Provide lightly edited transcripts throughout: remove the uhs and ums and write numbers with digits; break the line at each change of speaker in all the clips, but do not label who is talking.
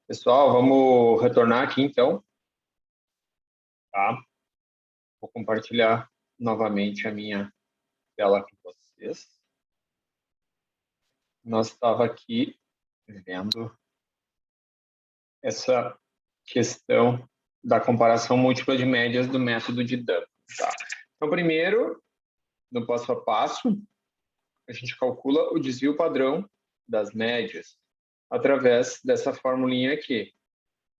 Pessoal, vamos retornar aqui então, tá? Vou compartilhar novamente a minha tela com vocês. Nós estava aqui vendo essa questão da comparação múltipla de médias do método de Duncan, tá? Então, primeiro, no passo a passo, a gente calcula o desvio padrão das médias através dessa formulinha aqui.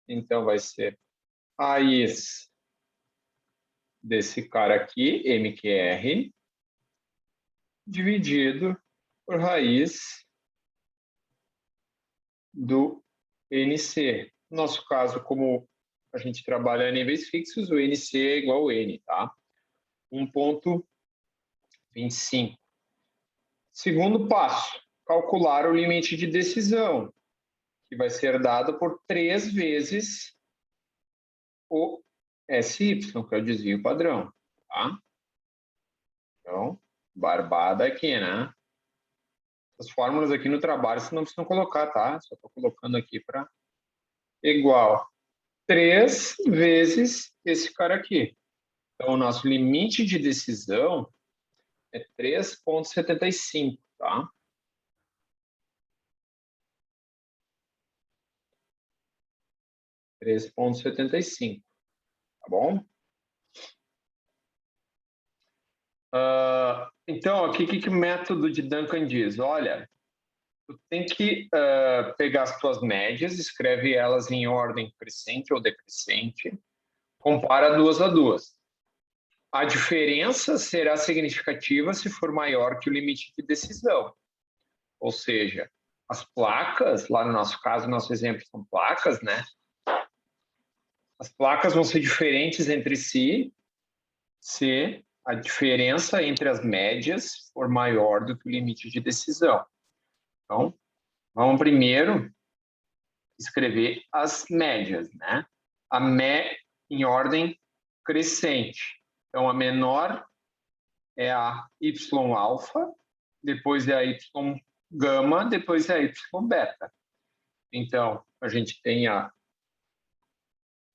Então, vai ser raiz desse cara aqui, MQR, dividido por raiz do NC. No nosso caso, como a gente trabalha em níveis fixos, o NC é igual ao N, tá? 1,25. Segundo passo, calcular o limite de decisão, que vai ser dado por 3 vezes o SY, que é o desvio padrão, tá? Então, barbada aqui, né? As fórmulas aqui no trabalho você não precisa colocar, tá? Só estou colocando aqui para igual 3 vezes esse cara aqui. Então, o nosso limite de decisão é 3,75, tá? $3,75, tá bom? Então, aqui, o que o método de Duncan diz? Olha, tu tem que pegar as tuas médias, escreve elas em ordem crescente ou decrescente, compara 2 a 2. A diferença será significativa se for maior que o limite de decisão. Ou seja, as placas, lá no nosso caso, nosso exemplo são placas, né? As placas vão ser diferentes entre si se a diferença entre as médias for maior do que o limite de decisão. Então, vamos primeiro escrever as médias, né? Em ordem crescente. Então, a menor é a Y-alfa, depois é a Y-gama, depois é a Y-beta. Então, a gente tem a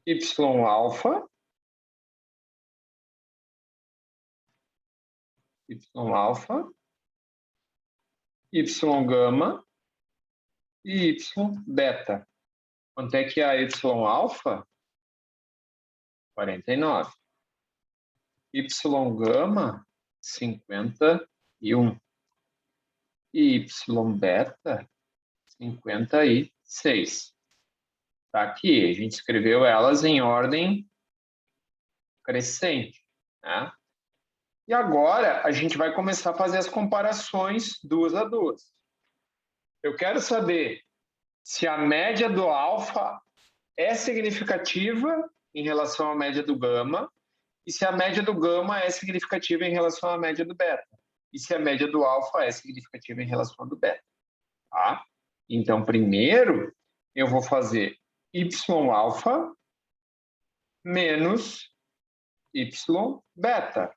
Y-alfa, Y-alfa, Y-gama e Y-beta. Quanto é que é a Y-alfa? 49. Y-gama, 51. E Y-beta, 56. Tá aqui, a gente escreveu elas em ordem crescente, né? E agora a gente vai começar a fazer as comparações 2 a 2. Eu quero saber se a média do alfa é significativa em relação à média do gama e se a média do gama é significativa em relação à média do beta e se a média do alfa é significativa em relação ao do beta, tá? Então, primeiro, eu vou fazer Y-alfa menos Y-beta.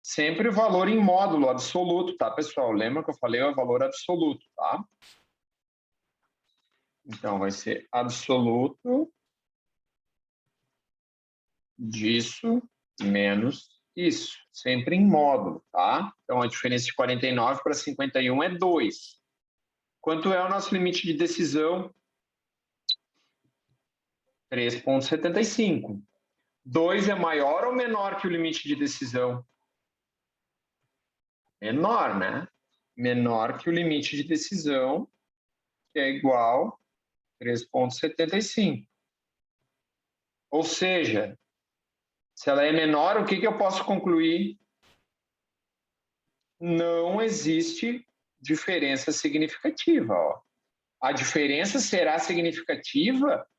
Sempre o valor em módulo absoluto, tá, pessoal? Lembra que eu falei o valor absoluto, tá? Então, vai ser absoluto disso menos isso. Sempre em módulo, tá? Então, a diferença de 49 para 51 é 2. Quanto é o nosso limite de decisão? 3,75. 2 é maior ou menor que o limite de decisão? Menor, né? Menor que o limite de decisão, que é igual a 3,75. Ou seja, se ela é menor, o que eu posso concluir? Não existe diferença significativa. Ó. A diferença será significativa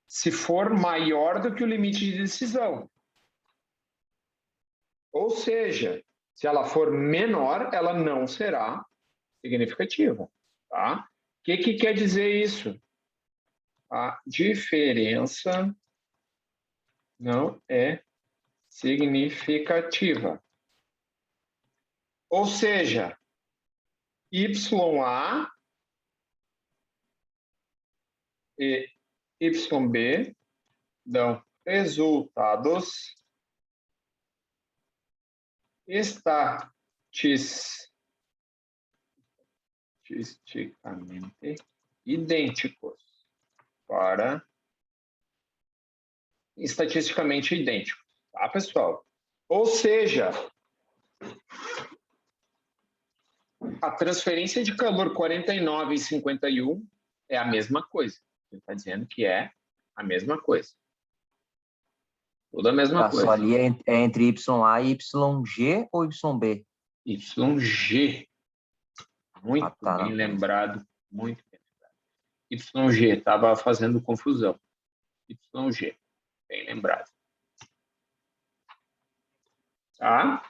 se for maior do que o limite de decisão. Ou seja, se ela for menor, ela não será significativa. Tá? O que quer dizer isso? A diferença não é significativa. Ou seja, YA e YB dão resultados estatisticamente idênticos para estatisticamente idênticos, tá, pessoal? Ou seja, a transferência de calor 49 e 51 é a mesma coisa. Ele está dizendo que é a mesma coisa. Tudo a mesma coisa.
Só ali é entre YA e YG ou YB?
YG. Muito bem lembrado. Muito bem lembrado. YG, estava fazendo confusão. YG, bem lembrado. Tá?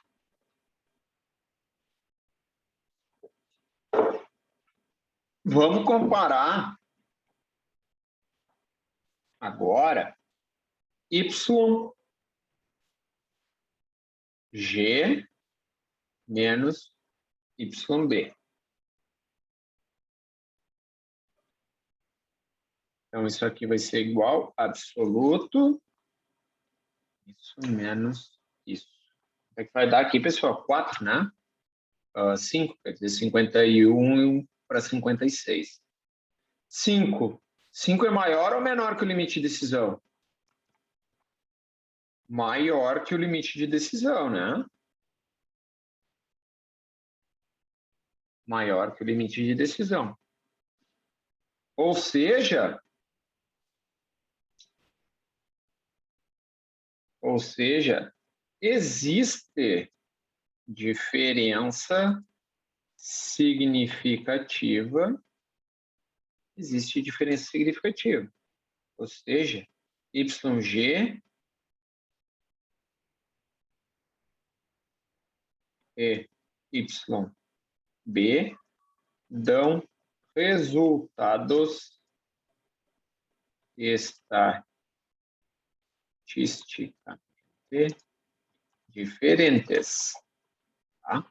Vamos comparar agora YG menos YB. Então, isso aqui vai ser igual a absoluto, isso menos isso. O que vai dar aqui, pessoal? 4, né? 5, quer dizer, 51 para 56. 5. 5 é maior ou menor que o limite de decisão? Maior que o limite de decisão, né? Maior que o limite de decisão. Ou seja, existe diferença significativa. Existe diferença significativa. Ou seja, YG e YB dão resultados estatisticamente diferentes. Tá?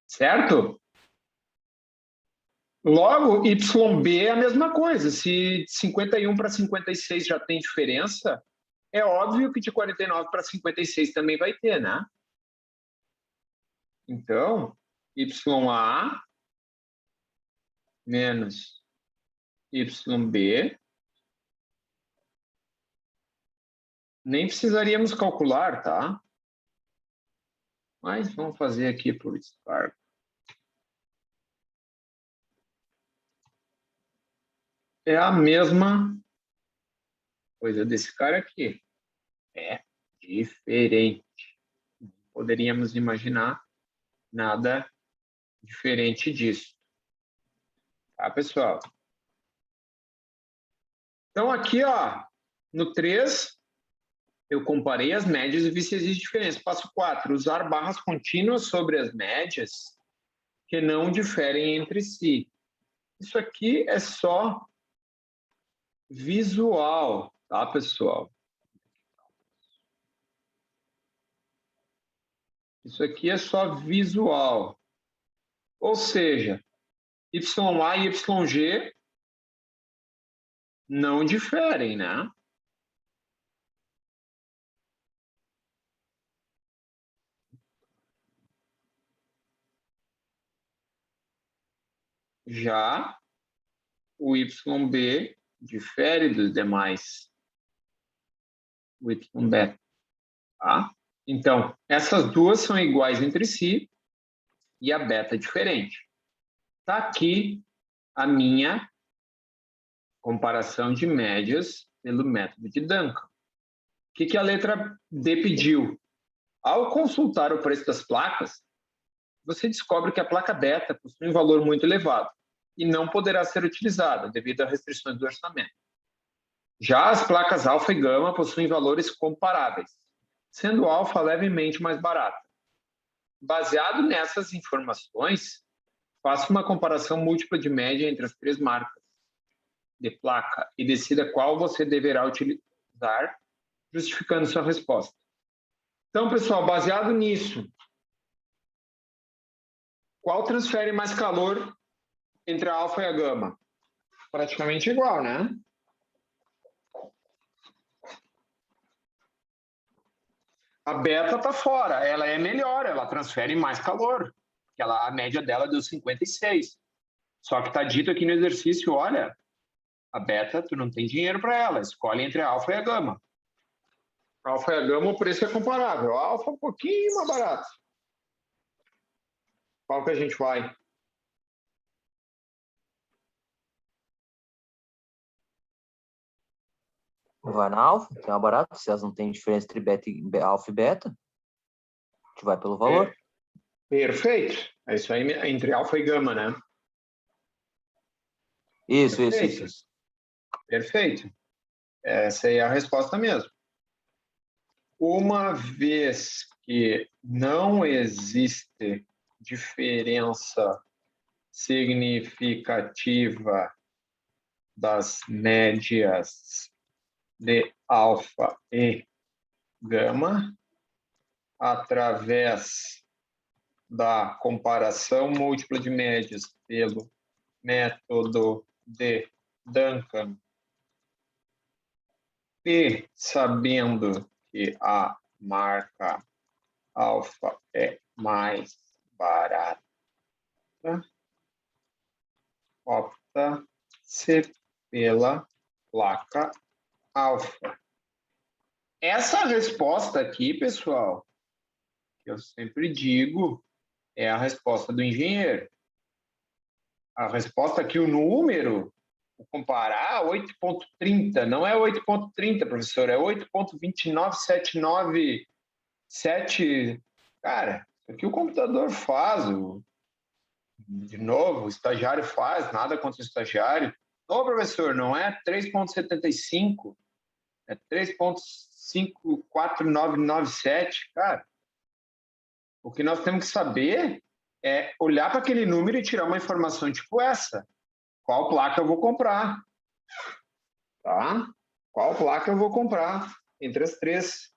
Certo? Logo, YB é a mesma coisa. Se 51 para 56 já tem diferença, é óbvio que de 49 para 56 também vai ter, né? Então, YA menos YB, nem precisaríamos calcular, tá? Mas vamos fazer aqui por Spark. É a mesma coisa desse cara aqui. É diferente. Poderíamos imaginar nada diferente disso. Tá, pessoal? Então, aqui, ó, no 3, eu comparei as médias e vi se existe diferença. Passo 4, usar barras contínuas sobre as médias que não diferem entre si. Isso aqui é só visual, tá, pessoal? Isso aqui é só visual. Ou seja, YA e YG não diferem, né? Já o YB difere dos demais. O YB, tá? Então, essas duas são iguais entre si e a beta é diferente. Está aqui a minha comparação de médias pelo método de Duncan. O que a letra D pediu? Ao consultar o preço das placas, você descobre que a placa beta possui um valor muito elevado e não poderá ser utilizada devido a restrições do orçamento. Já as placas alfa e gama possuem valores comparáveis, sendo alfa levemente mais barata. Baseado nessas informações, faça uma comparação múltipla de média entre as 3 marcas de placa e decida qual você deverá utilizar, justificando sua resposta. Então, pessoal, baseado nisso, Qual transfere mais calor entre a alfa e a gama? Praticamente igual, né? A beta está fora, ela é melhor, ela transfere mais calor, porque a média dela deu 56. Só que está dito aqui no exercício, olha, a beta, tu não tem dinheiro para ela, escolhe entre a alfa e a gama. A alfa e a gama, o preço é comparável. A alfa é um pouquinho mais barato. Qual que a gente vai?
Vai na alfa, que é mais barato. Se elas não têm diferença entre alfa e beta, a gente vai pelo valor.
Perfeito. É isso aí, entre alfa e gama, né?
Isso.
Perfeito. Essa aí é a resposta mesmo. Uma vez que não existe diferença significativa das médias de alfa e gama, através da comparação múltipla de médias pelo método de Duncan, e sabendo que a marca alfa é mais barata, opta-se pela placa alfa. Essa resposta aqui, pessoal, que eu sempre digo, é a resposta do engenheiro. A resposta aqui, o número, vou comparar, 8,30, não é 8,30, professor, é 8,29797. Cara, isso aqui o computador faz, de novo, o estagiário faz, nada contra o estagiário. Ô, professor, não é 3,75, é 3,54997, cara. O que nós temos que saber é olhar para aquele número e tirar uma informação tipo essa. Qual placa eu vou comprar? Tá? Qual placa eu vou comprar entre as três?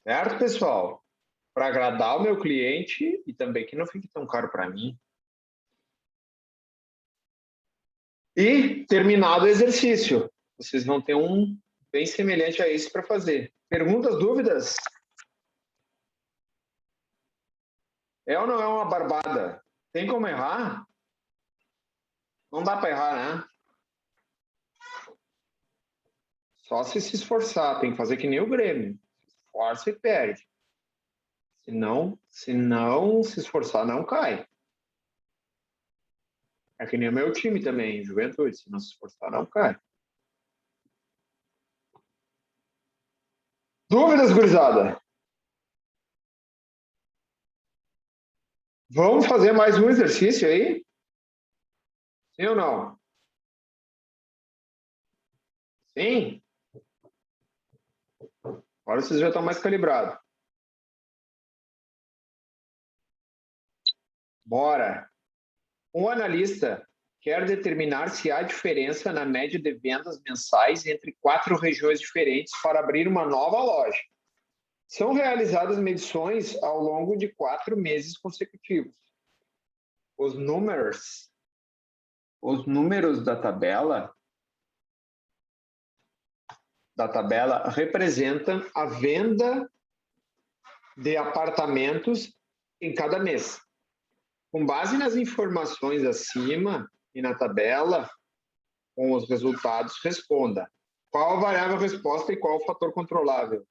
Certo, pessoal? Para agradar o meu cliente e também que não fique tão caro para mim. E, terminado o exercício, vocês vão ter um bem semelhante a esse para fazer. Perguntas, dúvidas? É ou não é uma barbada? Tem como errar? Não dá para errar, né? Só se esforçar, tem que fazer que nem o Grêmio. Esforça e perde. Se não se esforçar, não cai. É que nem o meu time também, Juventude. Se não se esforçar, não cai. Dúvidas, gurizada? Vamos fazer mais um exercício aí? Sim ou não? Sim? Agora vocês já estão mais calibrados. Bora! Um analista quer determinar se há diferença na média de vendas mensais entre 4 regiões diferentes para abrir uma nova loja. São realizadas medições ao longo de 4 meses consecutivos. Os números da tabela representam a venda de apartamentos em cada mês. Com base nas informações acima e na tabela, com os resultados, responda. Qual a variável resposta e qual o fator controlável?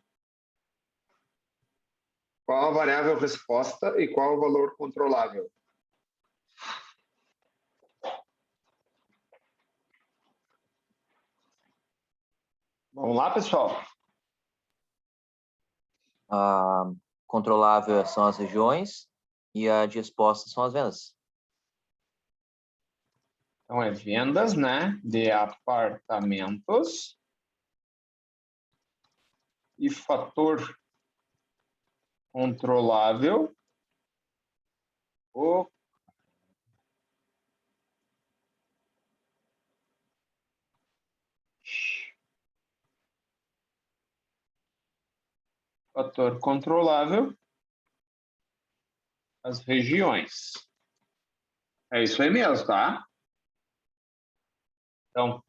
Qual a variável resposta e qual o valor controlável? Vamos lá, pessoal?
A controlável são as regiões e a de resposta são as vendas.
Então, é vendas, né, de apartamentos e fator controlável. O fator controlável as regiões. É isso aí mesmo, tá? Então,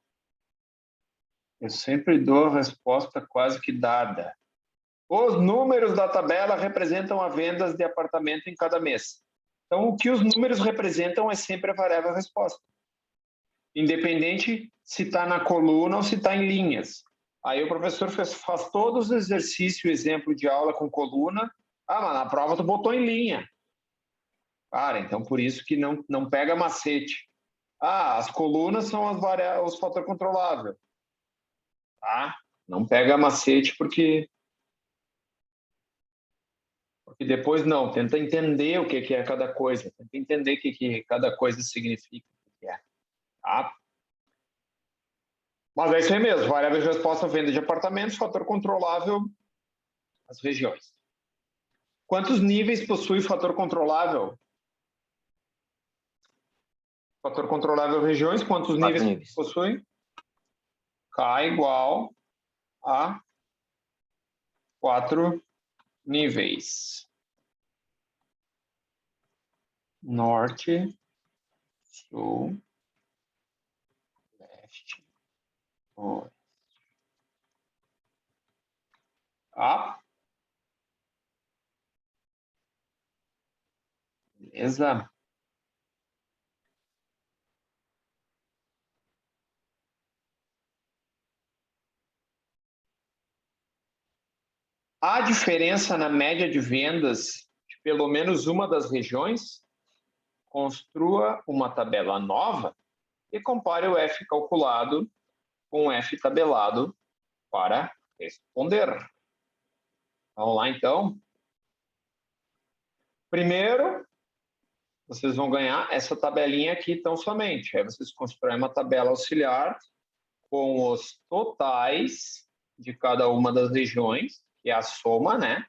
eu sempre dou a resposta quase que dada. Os números da tabela representam as vendas de apartamento em cada mês. Então, o que os números representam é sempre a variável resposta. Independente se está na coluna ou se está em linhas. Aí o professor faz todos os exercícios, exemplo de aula com coluna. Ah, mas na prova tu botou em linha. Cara, então por isso que não pega macete. Ah, as colunas são os fatores controláveis. Tá? Não pega macete porque depois não. Tenta entender o que é cada coisa. Tenta entender o que cada coisa significa. Tá? Mas é isso aí mesmo. Variável de resposta, venda de apartamentos, fator controlável, as regiões. Quantos níveis possui o fator controlável? Fator controlável regiões, quantos níveis possui? K igual a 4 níveis. Norte, sul, leste, oeste. Tá? Beleza? Há diferença na média de vendas de pelo menos uma das regiões? Construa uma tabela nova e compare o F calculado com o F tabelado para responder. Vamos lá, então. Primeiro, vocês vão ganhar essa tabelinha aqui tão somente. Aí vocês constroem uma tabela auxiliar com os totais de cada uma das regiões, que é a soma, né?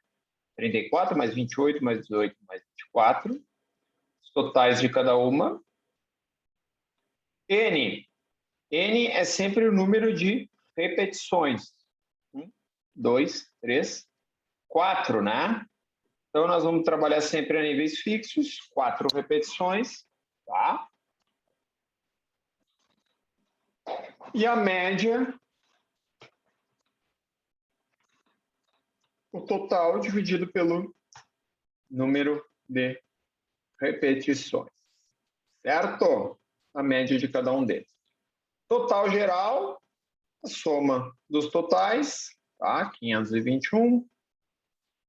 34 mais 28 mais 18 mais 24. Os totais de cada uma. N. N é sempre o número de repetições. 1, 2, 3, 4, né? Então, nós vamos trabalhar sempre a níveis fixos, 4 repetições, tá? E a média, o total dividido pelo número de repetições, certo? A média de cada um deles. Total geral, a soma dos totais, tá? 521.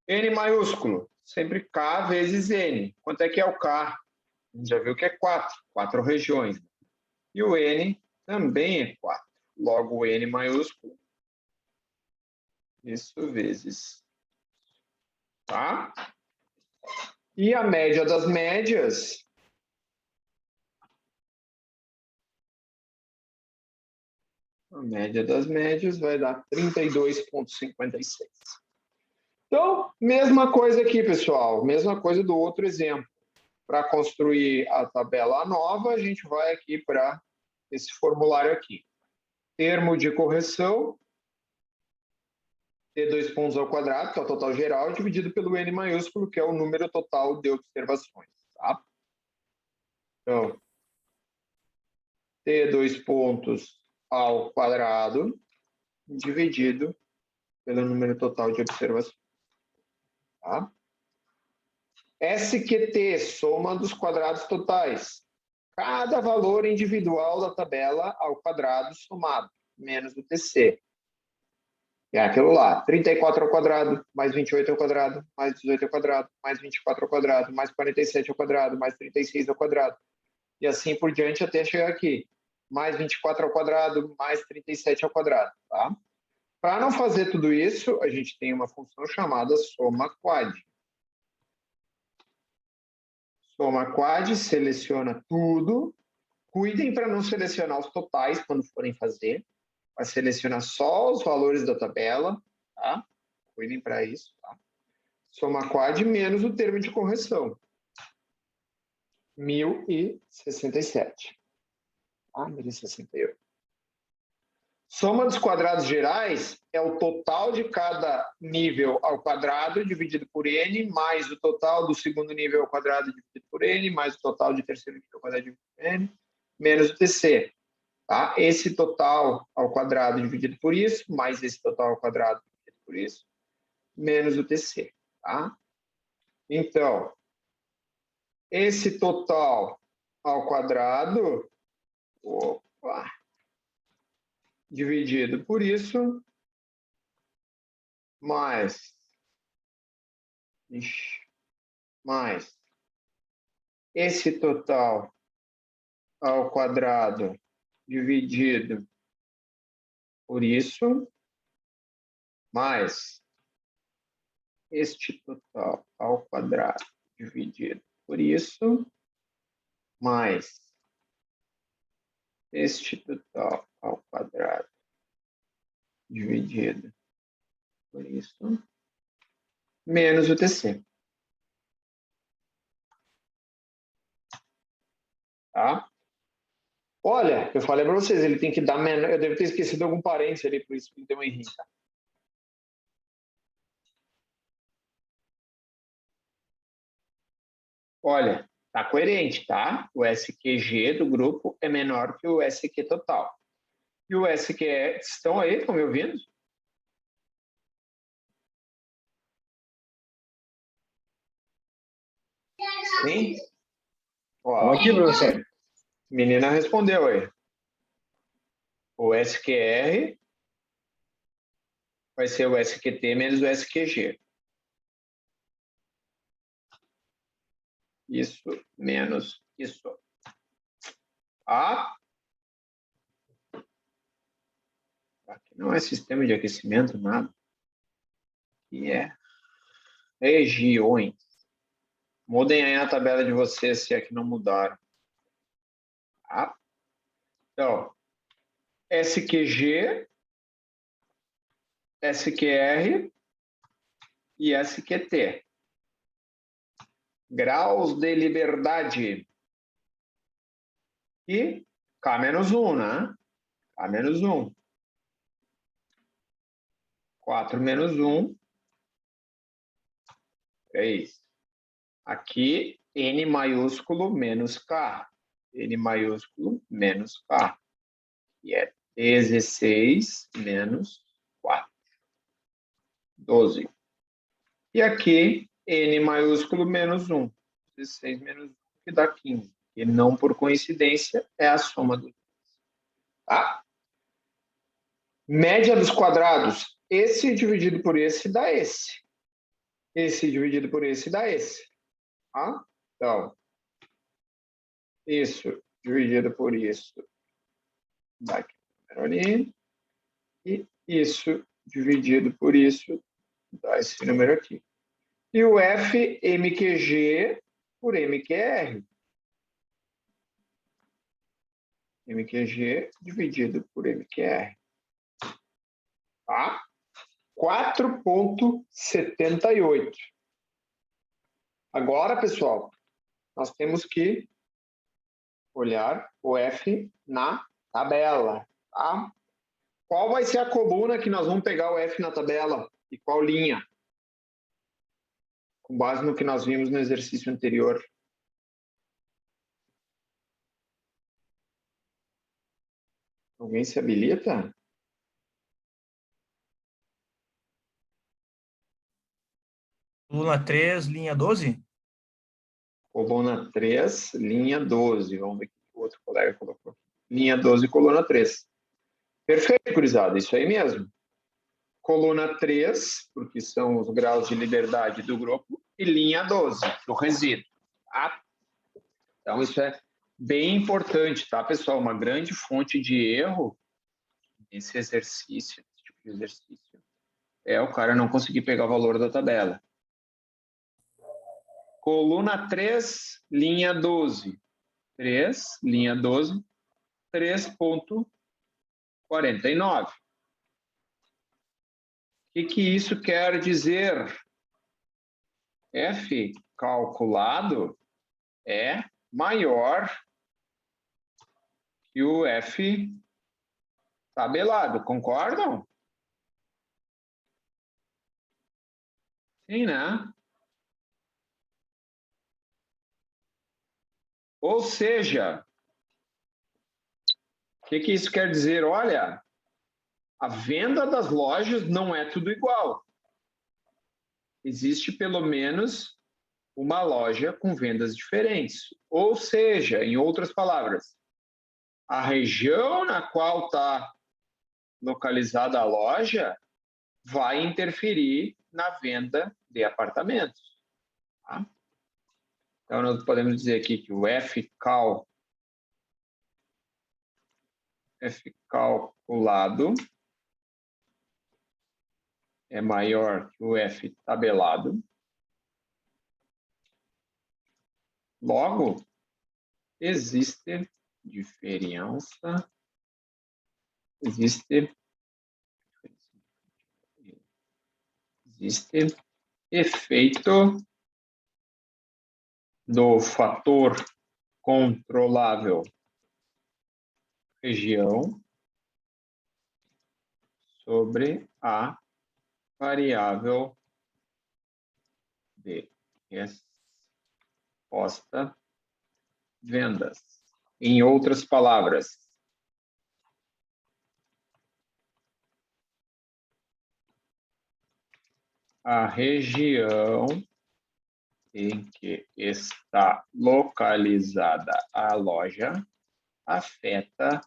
N maiúsculo, sempre K vezes N. Quanto é que é o K? A gente já viu que é 4, 4 regiões. E o N também é 4. Logo, o N maiúsculo, isso vezes. Tá? E a média das médias, a média das médias vai dar 32,56. Então, mesma coisa aqui, pessoal. Mesma coisa do outro exemplo. Para construir a tabela nova, a gente vai aqui para esse formulário aqui. Termo de correção, T2 pontos ao quadrado, que é o total geral, dividido pelo N maiúsculo, que é o número total de observações. Tá? Então, T2 pontos ao quadrado, dividido pelo número total de observações. Tá? SQT, soma dos quadrados totais. Cada valor individual da tabela ao quadrado somado, menos o TC. É aquilo lá, 34 ao quadrado, mais 28 ao quadrado, mais 18 ao quadrado, mais 24 ao quadrado, mais 47 ao quadrado, mais 36 ao quadrado. E assim por diante até chegar aqui. Mais 24 ao quadrado, mais 37 ao quadrado. Tá? Para não fazer tudo isso, a gente tem uma função chamada soma quad. Soma quad, seleciona tudo. Cuidem para não selecionar os totais quando forem fazer. Vai selecionar só os valores da tabela. Tá? Cuidem para isso. Tá? Soma quad menos o termo de correção. 1067. Ah, 1068. Soma dos quadrados gerais é o total de cada nível ao quadrado dividido por n, mais o total do segundo nível ao quadrado dividido por n, mais o total de terceiro nível ao quadrado dividido por n, menos o TC. Tá? Esse total ao quadrado dividido por isso, mais esse total ao quadrado dividido por isso, menos o TC. Tá? Então, esse total ao quadrado, opa, dividido por isso, mais esse total ao quadrado dividido por isso, mais este total ao quadrado dividido por isso, mais este total ao quadrado dividido por isso, menos o TC. Tá? Olha, eu falei para vocês, ele tem que dar menor. Eu devo ter esquecido algum parênteses ali, por isso que deu uma irrita. Olha, tá coerente, tá? O SQG do grupo é menor que o SQ total. E o SQE, estão aí? Estão me ouvindo? Sim? Ó,
Aqui, professor.
menina respondeu aí. O SQR vai ser o SQT menos o SQG. Isso menos isso. Aqui não é sistema de aquecimento, nada. Aqui é regiões. Mudem aí a tabela de vocês, se é que não mudaram. Tá? Então, SQG, SQR e SQT. Graus de liberdade. E K-1, né? K-1. 4 menos 1. 3. Aqui, N maiúsculo menos K. N maiúsculo menos K. E é 16 menos 4. 12. E aqui, N maiúsculo menos 1. 16 menos 1, que dá 15. E não por coincidência, é a soma dos. Tá? Média dos quadrados. Esse dividido por esse dá esse. Esse dividido por esse dá esse. Tá? Então, isso dividido por isso dá aqui ali. E isso dividido por isso dá esse número aqui. E o F MQG por MQR. MQG dividido por MQR. Tá? 4,78. Agora, pessoal, nós temos que olhar o F na tabela. Tá? Qual vai ser a coluna que nós vamos pegar o F na tabela? E qual linha? Com base no que nós vimos no exercício anterior. Alguém se habilita?
Coluna 3, linha 12?
Coluna 3, linha 12. Vamos ver o que o outro colega colocou. Linha 12, coluna 3. Perfeito, gurizada. Isso aí mesmo. Coluna 3, porque são os graus de liberdade do grupo, e linha 12, do resíduo. Tá? Então, isso é bem importante, tá, pessoal? Uma grande fonte de erro nesse exercício, esse tipo de exercício, é o cara não conseguir pegar o valor da tabela. Coluna 3, linha 12. 3, linha 12, 3,49. O que isso quer dizer? F calculado é maior que o F tabelado, concordam? Sim, né? Ou seja, o que isso quer dizer? Olha, a venda das lojas não é tudo igual. Existe pelo menos uma loja com vendas diferentes. Ou seja, em outras palavras, a região na qual está localizada a loja vai interferir na venda de apartamentos. Tá? Então, nós podemos dizer aqui que o F calculado é maior que o F tabelado. Logo, existe diferença, existe efeito do fator controlável região sobre a variável de resposta vendas. Em outras palavras, a região em que está localizada a loja afeta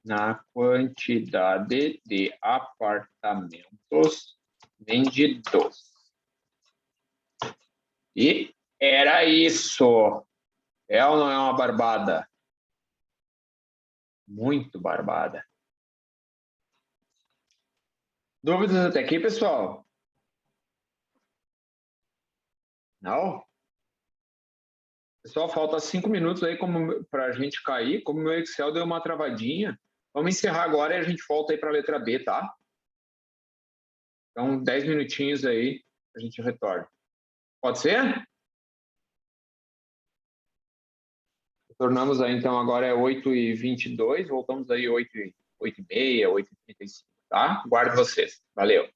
na quantidade de apartamentos vendidos. E era isso. É ou não é uma barbada? Muito barbada. Dúvidas até aqui, pessoal? Não? Pessoal, falta 5 minutos aí para a gente cair. Como o meu Excel deu uma travadinha, vamos encerrar agora e a gente volta aí para a letra B, tá? Então, 10 minutinhos aí, a gente retorna. Pode ser? Retornamos aí, então, agora é 8h22, voltamos aí 8h30, 8h35, tá? Guardo vocês. Valeu.